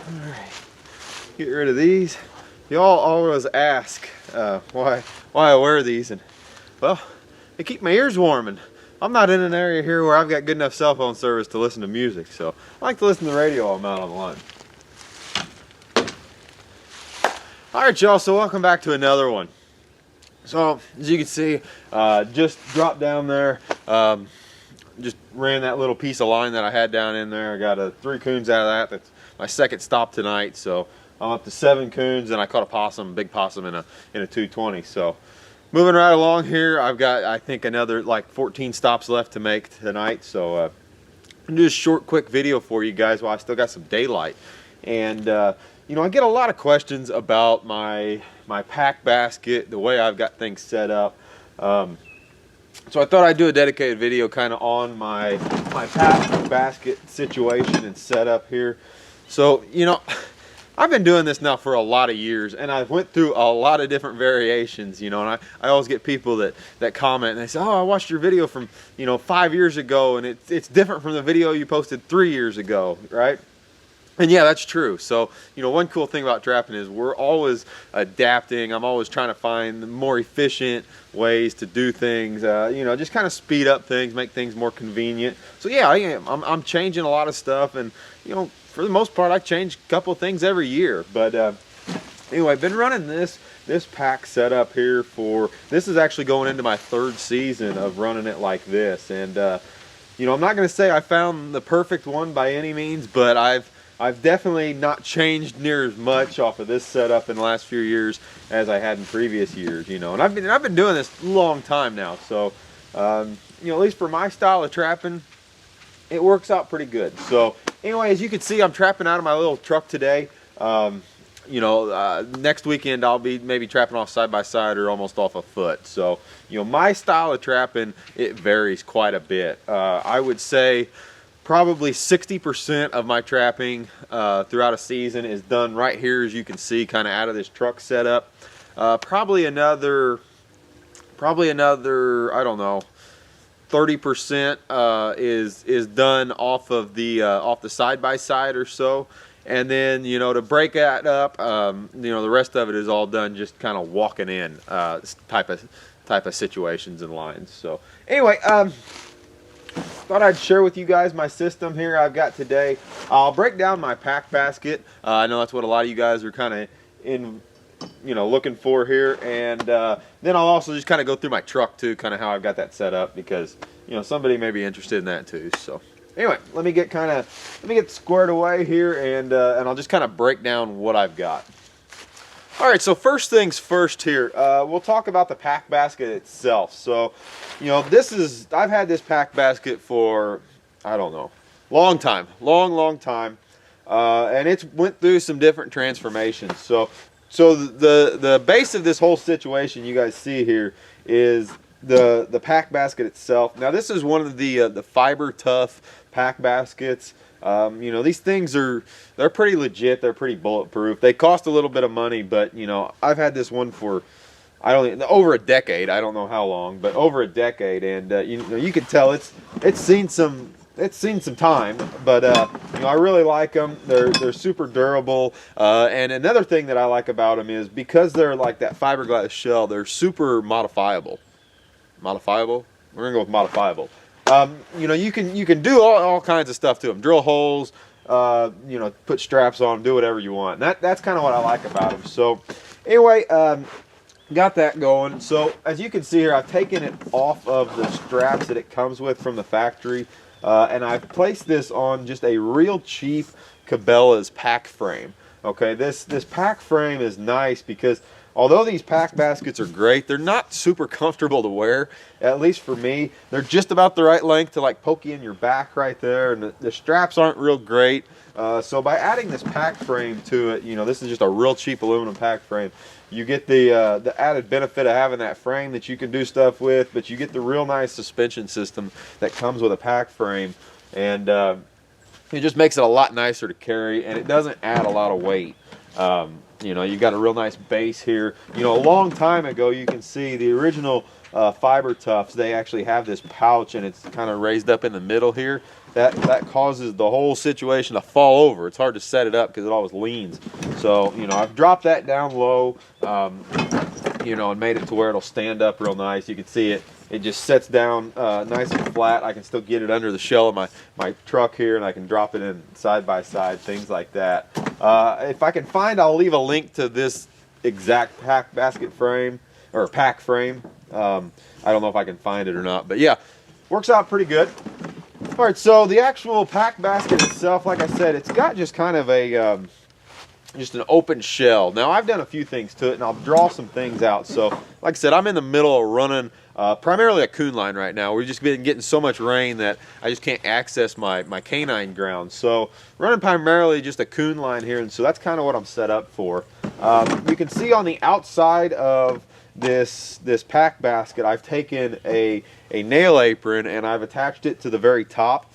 Alright, get rid of these. Y'all always ask why I wear these, and well, they keep my ears warm, and I'm not in an area here where I've got good enough cell phone service to listen to music, so I like to listen to the radio while I'm out on the lawn. Alright y'all, so welcome back to another one. So, as you can see, just dropped down there, just ran that little piece of line that I had down in there. I got 3 coons out of that. That's my second stop tonight, so I'm up to 7 coons, and I caught a possum, big possum in a 220. So, moving right along here, I've got, I think, another like 14 stops left to make tonight, so I'm gonna do a short, quick video for you guys while I still got some daylight. And you know, I get a lot of questions about my pack basket, the way I've got things set up. So I thought I'd do a dedicated video kind of on my pack basket situation and setup here. So, you know, I've been doing this now for a lot of years, and I've went through a lot of different variations, you know, and I always get people that comment and they say, oh, I watched your video from, you know, 5 years ago, and it's different from the video you posted 3 years ago, right? And yeah, that's true. So, you know, one cool thing about trapping is we're always adapting. I'm always trying to find more efficient ways to do things, you know, just kind of speed up things, make things more convenient. So yeah, I am. I'm changing a lot of stuff, and, you know, for the most part, I change a couple of things every year. But anyway, I've been running this pack setup here for, this is actually going into my 3rd season of running it like this. And, you know, I'm not going to say I found the perfect one by any means, but I've definitely not changed near as much off of this setup in the last few years as I had in previous years, you know. And I've been doing this a long time now, so you know, at least for my style of trapping, it works out pretty good. So anyway, as you can see, I'm trapping out of my little truck today. You know, next weekend I'll be maybe trapping off side by side or almost off a foot. So, you know, my style of trapping, it varies quite a bit. I would say probably 60% of my trapping throughout a season is done right here, as you can see, kind of out of this truck setup. Probably another, I don't know, 30% is done off of the side by side or so. And then, you know, to break that up, you know, the rest of it is all done just kind of walking in type of situations and lines. So anyway, thought I'd share with you guys my system here I've got today. I'll break down my pack basket. I know that's what a lot of you guys are kind of looking for here, and then I'll also just kind of go through my truck too, kind of how I've got that set up, because, you know, somebody may be interested in that too. So anyway, let me get squared away here, and I'll just kind of break down what I've got. All right, so first things first here, we'll talk about the pack basket itself. So, you know, I've had this pack basket for, I don't know, long time, long time, and it's went through some different transformations. So the base of this whole situation you guys see here is the pack basket itself. Now, this is one of the fiber tough pack baskets. You know, these things they're pretty legit. They're pretty bulletproof. They cost a little bit of money, but, you know, I've had this one for over a decade. I don't know how long, but over a decade, and you know, you can tell it's seen some time. But you know, I really like them. They're super durable. And another thing that I like about them is because they're like that fiberglass shell, they're super modifiable. Modifiable? We're gonna go with modifiable. You know, you can do all kinds of stuff to them. Drill holes, you know, put straps on them, do whatever you want. And that's kind of what I like about them. So anyway, got that going. So as you can see here, I've taken it off of the straps that it comes with from the factory, and I've placed this on just a real cheap Cabela's pack frame. Okay, this pack frame is nice because although these pack baskets are great, they're not super comfortable to wear, at least for me. They're just about the right length to like poke you in your back right there, and the straps aren't real great. So by adding this pack frame to it, you know, this is just a real cheap aluminum pack frame. You get the added benefit of having that frame that you can do stuff with, but you get the real nice suspension system that comes with a pack frame, and it just makes it a lot nicer to carry, and it doesn't add a lot of weight. You know, you got a real nice base here. You know, a long time ago, you can see the original fiber tufts, they actually have this pouch and it's kind of raised up in the middle here. That causes the whole situation to fall over. It's hard to set it up because it always leans. So, you know, I've dropped that down low, you know, and made it to where it'll stand up real nice. You can see it. It just sets down nice and flat. I can still get it under the shell of my truck here, and I can drop it in side by side, things like that. If I can find, I'll leave a link to this exact pack basket frame, or pack frame. I don't know if I can find it or not, but yeah, works out pretty good. All right, so the actual pack basket itself, like I said, it's got just kind of a just an open shell. Now I've done a few things to it, and I'll draw some things out. So like I said, I'm in the middle of running primarily a coon line right now. We've just been getting so much rain that I just can't access my canine ground. So running primarily just a coon line here, and so that's kind of what I'm set up for. You can see on the outside of this pack basket, I've taken a nail apron and I've attached it to the very top.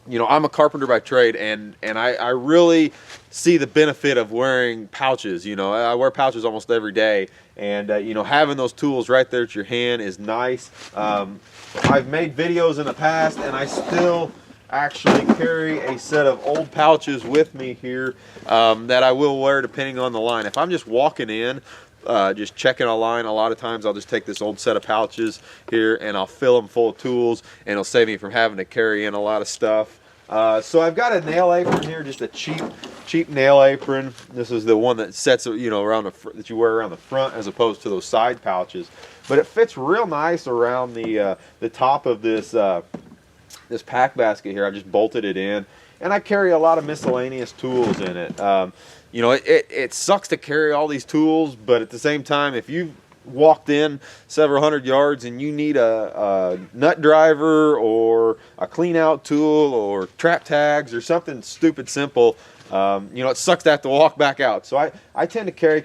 You know, I'm a carpenter by trade, and I really see the benefit of wearing pouches. You know, I wear pouches almost every day, and you know, having those tools right there at your hand is nice. I've made videos in the past, and I still actually carry a set of old pouches with me here that I will wear depending on the line. If I'm just walking in, just checking a line, a lot of times I'll just take this old set of pouches here and I'll fill them full of tools, and it'll save me from having to carry in a lot of stuff. So I've got a nail apron here, just a cheap nail apron. This is the one that sets, you know, around that you wear around the front as opposed to those side pouches. But it fits real nice around the top of this this pack basket here. I just bolted it in, and I carry a lot of miscellaneous tools in it. You know, it sucks to carry all these tools, but at the same time, if you walked in several hundred yards and you need a nut driver or a clean out tool or trap tags or something stupid simple, you know, it sucks to have to walk back out. So I tend to carry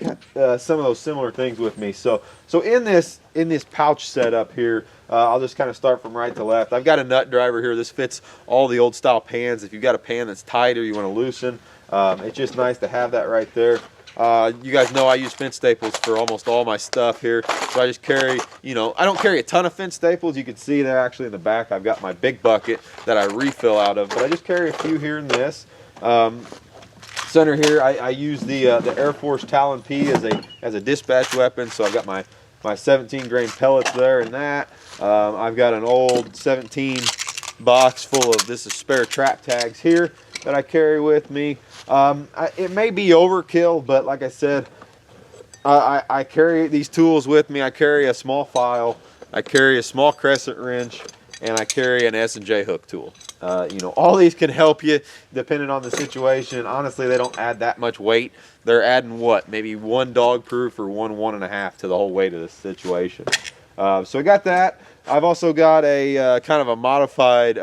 some of those similar things with me. So in this pouch setup here, I'll just kind of start from right to left. I've got a nut driver here. This fits all the old style pans. If you've got a pan that's tight or you want to loosen, it's just nice to have that right there. You guys know I use fence staples for almost all my stuff here, so I just carry, you know, I don't carry a ton of fence staples. You can see there actually in the back I've got my big bucket that I refill out of, but I just carry a few here in this. Center here I use the Air Force Talon P as a dispatch weapon, so I've got my 17 grain pellets there in that. I've got an old 17 box full of, this is spare trap tags here that I carry with me. It may be overkill, but like I said, I carry these tools with me. I carry a small file, I carry a small crescent wrench, and I carry an S&J hook tool. You know, all these can help you depending on the situation. Honestly, they don't add that much weight. They're adding what, maybe one dog proof or one and a half to the whole weight of this situation. So I got that. I've also got a kind of a modified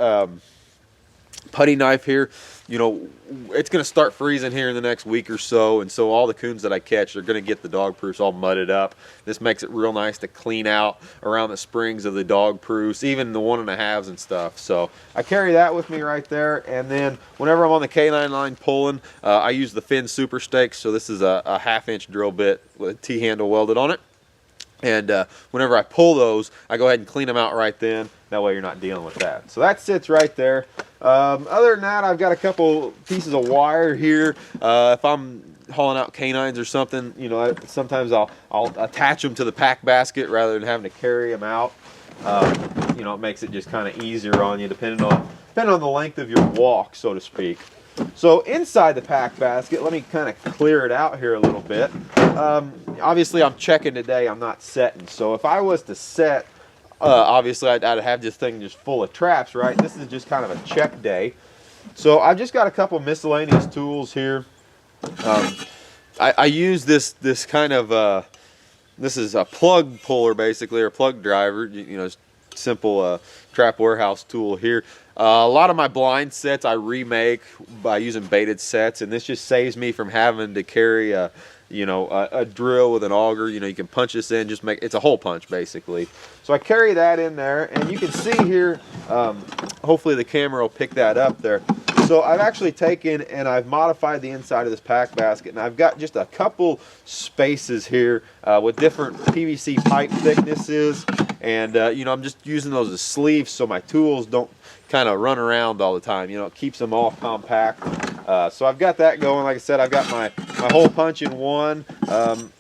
putty knife here. You know, it's going to start freezing here in the next week or so, and so all the coons that I catch are going to get the dog proofs all mudded up. This makes it real nice to clean out around the springs of the dog proofs, even the 1.5s and stuff. So I carry that with me right there, and then whenever I'm on the canine line pulling, I use the Finn Super Stakes. So this is a 1/2-inch drill bit with a T-handle welded on it. And whenever I pull those, I go ahead and clean them out right then. That way you're not dealing with that. So that sits right there. Other than that, I've got a couple pieces of wire here. If I'm hauling out canines or something, you know, sometimes I'll attach them to the pack basket rather than having to carry them out. You know, it makes it just kind of easier on you depending on the length of your walk, so to speak. So inside the pack basket, let me kind of clear it out here a little bit. Obviously, I'm checking today. I'm not setting. So if I was to set, obviously I'd have this thing just full of traps, right? This is just kind of a check day. So I've just got a couple miscellaneous tools here. I use this kind of this is a plug puller basically, or plug driver. You know, simple trap warehouse tool here. A lot of my blind sets I remake by using baited sets, and this just saves me from having to carry a drill with an auger. You know, you can punch this in, just make it's a hole punch basically. So I carry that in there, and you can see here, hopefully the camera will pick that up there. So I've actually taken and I've modified the inside of this pack basket, and I've got just a couple spaces here with different PVC pipe thicknesses, and you know, I'm just using those as sleeves so my tools don't kind of run around all the time. You know, it keeps them all compact. So I've got that going. Like I said, I've got my hole punch in one.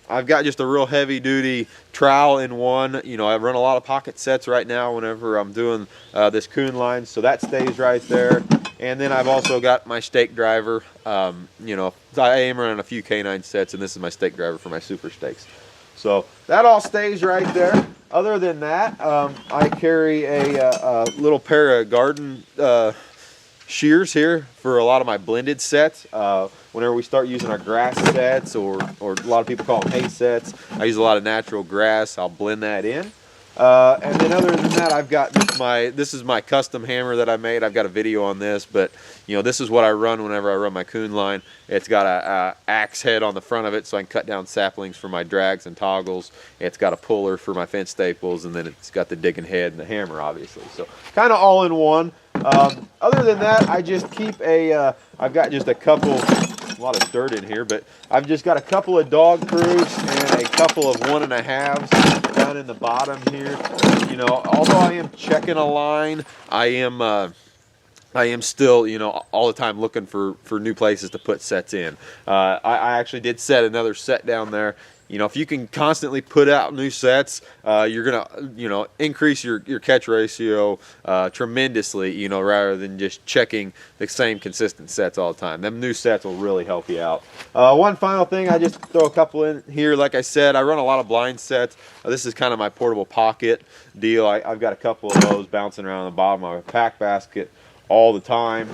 I've got just a real heavy duty trowel in one. You know, I run a lot of pocket sets right now whenever I'm doing this coon line, so that stays right there. And then I've also got my stake driver. You know, I am running a few canine sets, and this is my stake driver for my super stakes. So that all stays right there. Other than that, I carry a little pair of garden shears here for a lot of my blended sets. Whenever we start using our grass sets, or a lot of people call them hay sets, I use a lot of natural grass. I'll blend that in. And then other than that, I've got this is my custom hammer that I made. I've got a video on this, but you know, this is what I run whenever I run my coon line. It's got a axe head on the front of it, so I can cut down saplings for my drags and toggles. It's got a puller for my fence staples, and then it's got the digging head and the hammer, obviously. So kind of all in one. Other than that, I just keep I've got just a lot of dirt in here, but I've just got a couple of dog proofs and a couple of 1.5s down in the bottom here. You know, although I am checking a line, I am still, you know, all the time looking for new places to put sets in. I actually did set another set down there. You know, if you can constantly put out new sets, you're gonna, you know, increase your catch ratio tremendously. You know, rather than just checking the same consistent sets all the time. Them new sets will really help you out. One final thing, I just throw a couple in here. Like I said, I run a lot of blind sets. This is kind of my portable pocket deal. I've got a couple of those bouncing around the bottom of my pack basket all the time.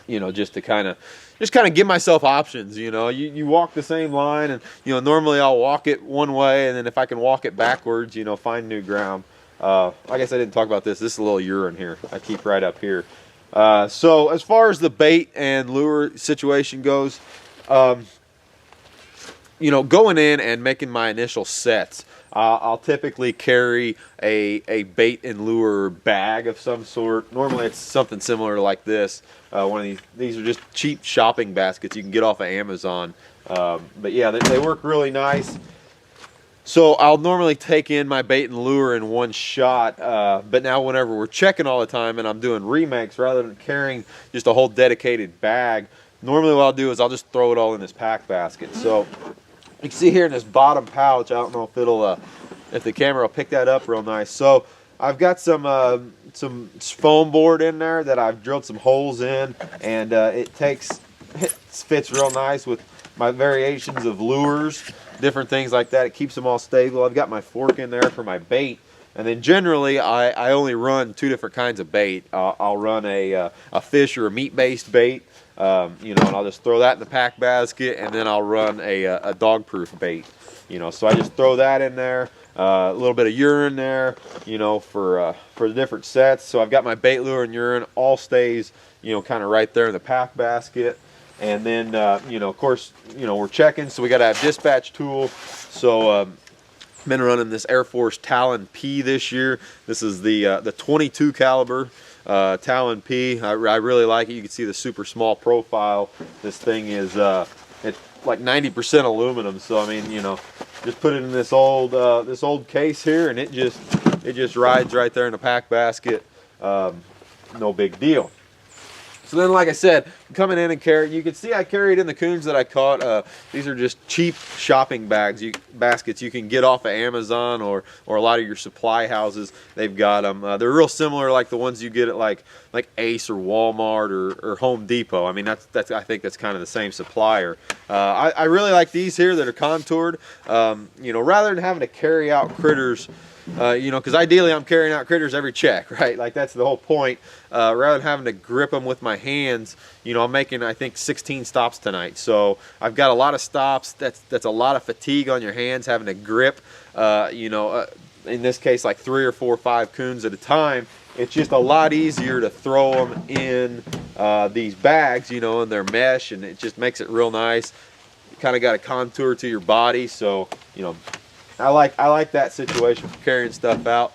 You know, just to kind of give myself options. You know, you walk the same line, and you know, normally I'll walk it one way, and then if I can walk it backwards, you know, find new ground. I guess I didn't talk about this. This is a little urine here I keep right up here. So as far as the bait and lure situation goes, you know, going in and making my initial sets, I'll typically carry a bait and lure bag of some sort. Normally it's something similar like this. One of these are just cheap shopping baskets you can get off of Amazon. But yeah, they work really nice. So I'll normally take in my bait and lure in one shot, but now whenever we're checking all the time and I'm doing remakes, rather than carrying just a whole dedicated bag, normally what I'll do is I'll just throw it all in this pack basket. So you can see here in this bottom pouch, I don't know if the camera will pick that up real nice. So I've got some foam board in there that I've drilled some holes in, and it fits real nice with my variations of lures, different things like that. It keeps them all stable. I've got my fork in there for my bait, and then generally I only run 2 different kinds of bait. I'll run a fish or a meat-based bait. You know, and I'll just throw that in the pack basket, and then I'll run a dog-proof bait. You know, so I just throw that in there, a little bit of urine there, you know, for the different sets. So I've got my bait, lure, and urine all stays, you know, kind of right there in the pack basket. And then, you know, of course, you know, we're checking, so we got to have dispatch tool. So I've been running this Air Force Talon P this year. This is the 22 caliber. Talon P. I really like it. You can see the super small profile. This thing is it's like 90% aluminum, so I mean, you know, just put it in this old case here, and it just rides right there in the pack basket. No big deal. So then, like I said, coming in and carry, you can see I carried in the coons that I caught. These are just cheap shopping baskets you can get off of Amazon or a lot of your supply houses. They've got them. They're real similar, like the ones you get at like Ace or Walmart or Home Depot. I mean, I think that's kind of the same supplier. I really like these here that are contoured. You know, rather than having to carry out critters. You know, because ideally I'm carrying out critters every check, right? Like that's the whole point. Rather than having to grip them with my hands, you know, I'm making, I think, 16 stops tonight. So I've got a lot of stops. That's a lot of fatigue on your hands, having to grip, you know, in this case, like 3 or 4 or 5 coons at a time. It's just a lot easier to throw them in these bags, you know, in their mesh, and it just makes it real nice. You kind of got a contour to your body, so, you know, I like that situation for carrying stuff out.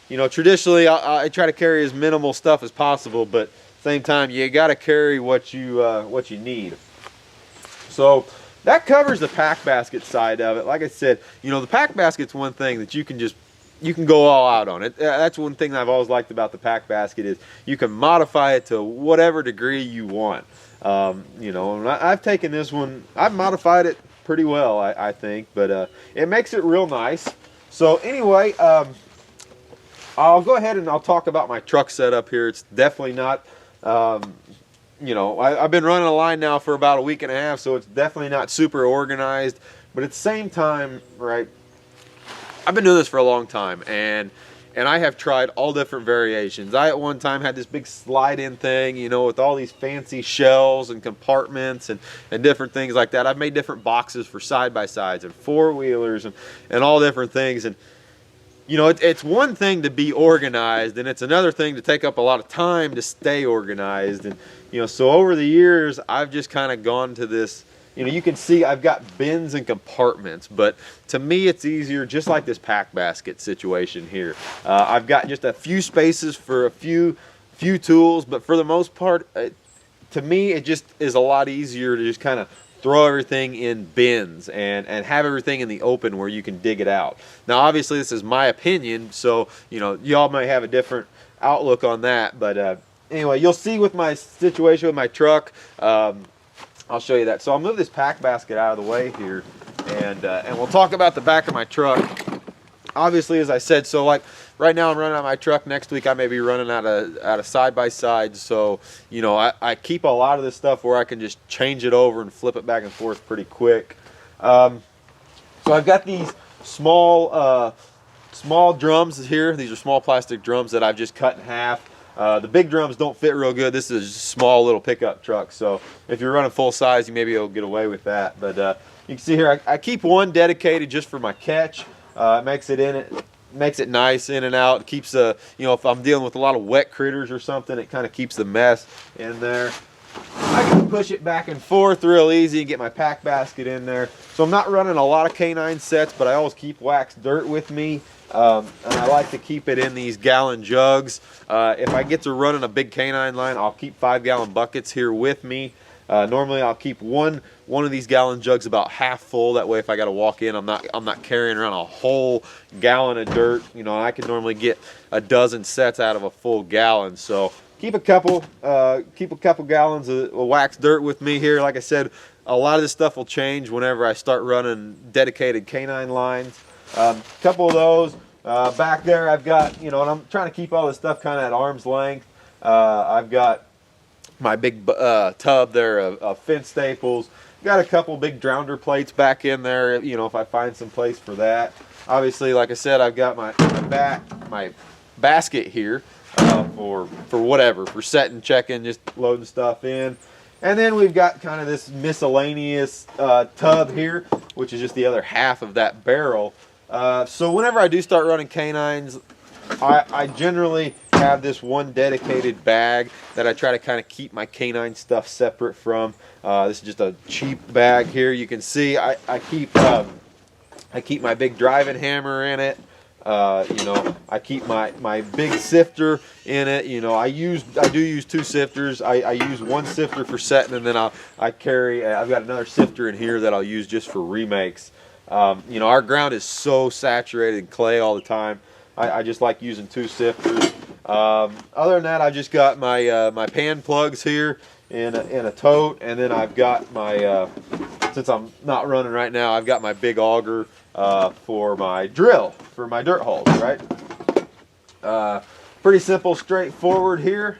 you know, traditionally I try to carry as minimal stuff as possible, but same time you got to carry what you need. So that covers the pack basket side of it. Like I said, you know, the pack basket's one thing that you can go all out on it. That's one thing I've always liked about the pack basket is you can modify it to whatever degree you want. You know, and I've taken this one, I've modified it pretty well, I think, but it makes it real nice. So anyway, I'll go ahead and I'll talk about my truck setup here. It's definitely not, you know, I've been running a line now for about a week and a half, so it's definitely not super organized, but at the same time, right, I've been doing this for a long time, and I have tried all different variations. I at one time had this big slide-in thing, you know, with all these fancy shells and compartments and different things like that. I've made different boxes for side-by-sides and four-wheelers and all different things. And, you know, it's one thing to be organized, and it's another thing to take up a lot of time to stay organized. And, you know, so over the years, I've just kind of gone to this, you know, you can see I've got bins and compartments, but to me it's easier, just like this pack basket situation here. I've got just a few spaces for a few tools, but for the most part, to me it just is a lot easier to just kind of throw everything in bins and have everything in the open where you can dig it out. Now obviously this is my opinion, so you know, y'all might have a different outlook on that, but anyway, you'll see with my situation with my truck, I'll show you that. So I'll move this pack basket out of the way here, and we'll talk about the back of my truck. Obviously, as I said, so like right now I'm running out my truck. Next week I may be running out of side-by-side. So, you know, I keep a lot of this stuff where I can just change it over and flip it back and forth pretty quick. So I've got these small drums here. These are small plastic drums that I've just cut in half. The big drums don't fit real good. This is a small little pickup truck, so if you're running full size, you may be able to get away with that. But you can see here, I keep one dedicated just for my catch. It makes it nice in and out. It keeps you know, if I'm dealing with a lot of wet critters or something, it kind of keeps the mess in there. I can push it back and forth real easy and get my pack basket in there. So I'm not running a lot of canine sets, but I always keep waxed dirt with me. And I like to keep it in these gallon jugs. If I get to running a big canine line, I'll keep 5-gallon buckets here with me. Normally I'll keep one of these gallon jugs about half full. That way if I got to walk in, I'm not carrying around a whole gallon of dirt. You know, I can normally get a dozen sets out of a full gallon. So keep a couple gallons of wax dirt with me here. Like I said, a lot of this stuff will change whenever I start running dedicated canine lines. A couple of those. Back there I've got, you know, and I'm trying to keep all this stuff kind of at arm's length. I've got my big tub there of fence staples. Got a couple big drowner plates back in there, you know, if I find some place for that. Obviously, like I said, I've got my basket here for whatever, for setting, checking, just loading stuff in. And then we've got kind of this miscellaneous tub here, which is just the other half of that barrel. So whenever I do start running canines, I generally have this one dedicated bag that I try to kind of keep my canine stuff separate from. This is just a cheap bag here. You can see I keep my big driving hammer in it. You know, I keep my big sifter in it. You know, I do use 2 sifters. I use one sifter for setting, and then I've got another sifter in here that I'll use just for remakes. You know, our ground is so saturated in clay all the time. I just like using 2 sifters. Other than that, I've just got my pan plugs here in a tote, and then I've got my since I'm not running right now, I've got my big auger for my drill for my dirt holes. Right. Pretty simple, straightforward here.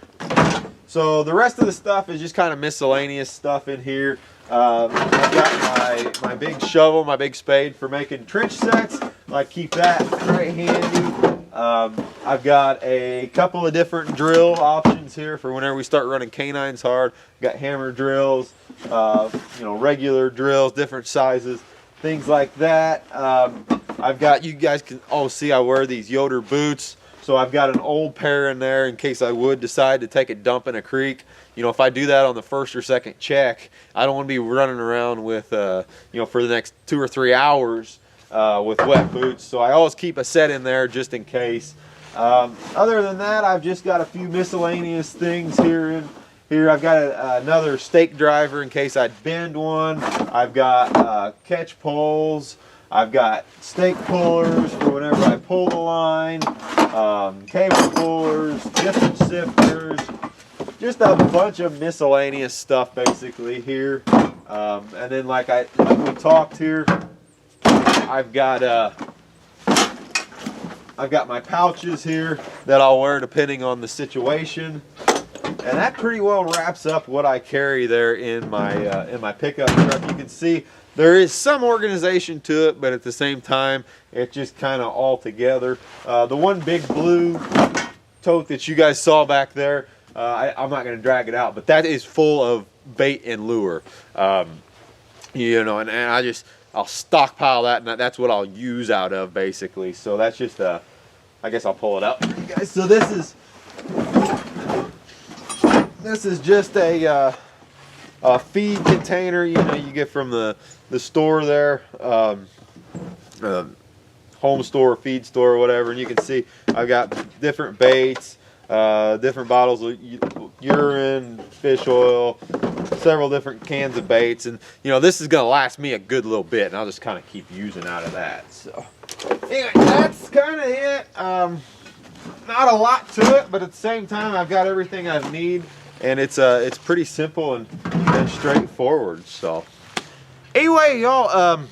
So the rest of the stuff is just kind of miscellaneous stuff in here. I've got my big shovel, my big spade for making trench sets. I keep that right handy. I've got a couple of different drill options here for whenever we start running canines hard. Got hammer drills, you know, regular drills, different sizes, things like that. I've got, you guys can all see I wear these Yoder boots. So I've got an old pair in there in case I would decide to take a dump in a creek. You know, if I do that on the first or second check, I don't want to be running around with, you know, for the next 2 or 3 hours with wet boots. So I always keep a set in there just in case. Other than that, I've just got a few miscellaneous things here. I've got another stake driver in case I bend one. I've got catch poles. I've got stake pullers for whenever I pull the line. Cable pullers, different sifters. Just a bunch of miscellaneous stuff basically here. And then like we talked here, I've got my pouches here that I'll wear depending on the situation. And that pretty well wraps up what I carry there in my pickup truck. You can see there is some organization to it, but at the same time, it's just kind of all together. The one big blue tote that you guys saw back there, I'm not going to drag it out, but that is full of bait and lure. You know, and I'll stockpile that, and that's what I'll use out of basically. So that's just I guess I'll pull it out for you guys. So this is just a feed container, you know, you get from the store there, home store, feed store, or whatever. And you can see I've got different baits, different bottles of urine, fish oil, several different cans of baits. And you know, this is gonna last me a good little bit, and I'll just kind of keep using out of that. So anyway, that's kind of it. Not a lot to it, but at the same time, I've got everything I need, and it's pretty simple and straightforward. So anyway, y'all,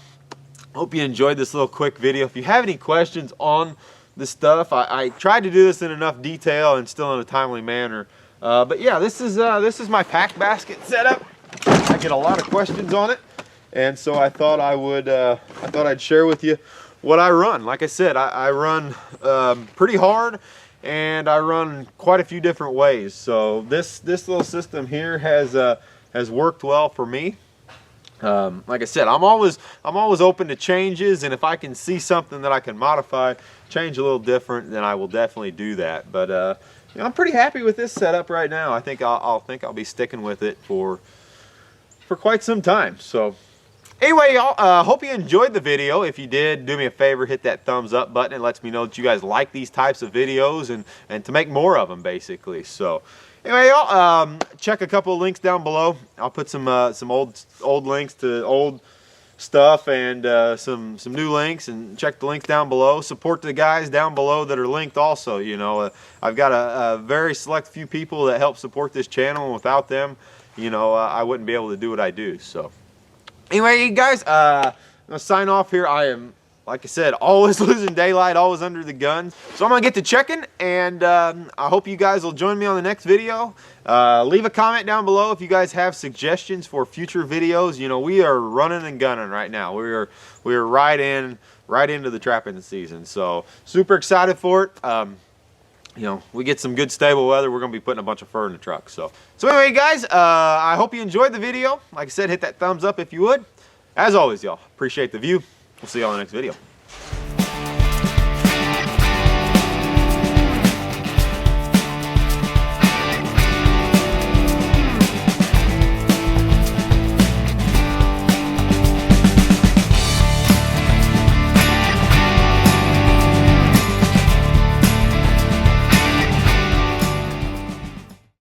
hope you enjoyed this little quick video. If you have any questions on this stuff, I tried to do this in enough detail and still in a timely manner. But yeah, this is my pack basket setup. I get a lot of questions on it, and so I thought I'd share with you what I run. Like I said, I run pretty hard, and I run quite a few different ways. So this little system here has worked well for me. Like I said, I'm always open to changes, and if I can see something that I can modify, change a little different, then I will definitely do that. But you know, I'm pretty happy with this setup right now. I think I'll be sticking with it for quite some time. So anyway, y'all, hope you enjoyed the video. If you did, do me a favor, hit that thumbs up button. It lets me know that you guys like these types of videos and to make more of them basically. So anyway, y'all, check a couple of links down below. I'll put some old links to old stuff and some new links, and check the links down below. Support the guys down below that are linked also. You know, I've got a very select few people that help support this channel, and without them, you know, I wouldn't be able to do what I do. So anyway, guys, I'm gonna sign off here. I am, like I said, always losing daylight, always under the gun. So I'm gonna get to checking, and I hope you guys will join me on the next video. Leave a comment down below if you guys have suggestions for future videos. You know, we are running and gunning right now. We are right into the trapping season. So super excited for it. You know, we get some good stable weather, we're gonna be putting a bunch of fur in the truck. So anyway, guys, I hope you enjoyed the video. Like I said, hit that thumbs up if you would. As always, y'all, appreciate the view. We'll see y'all in the next video.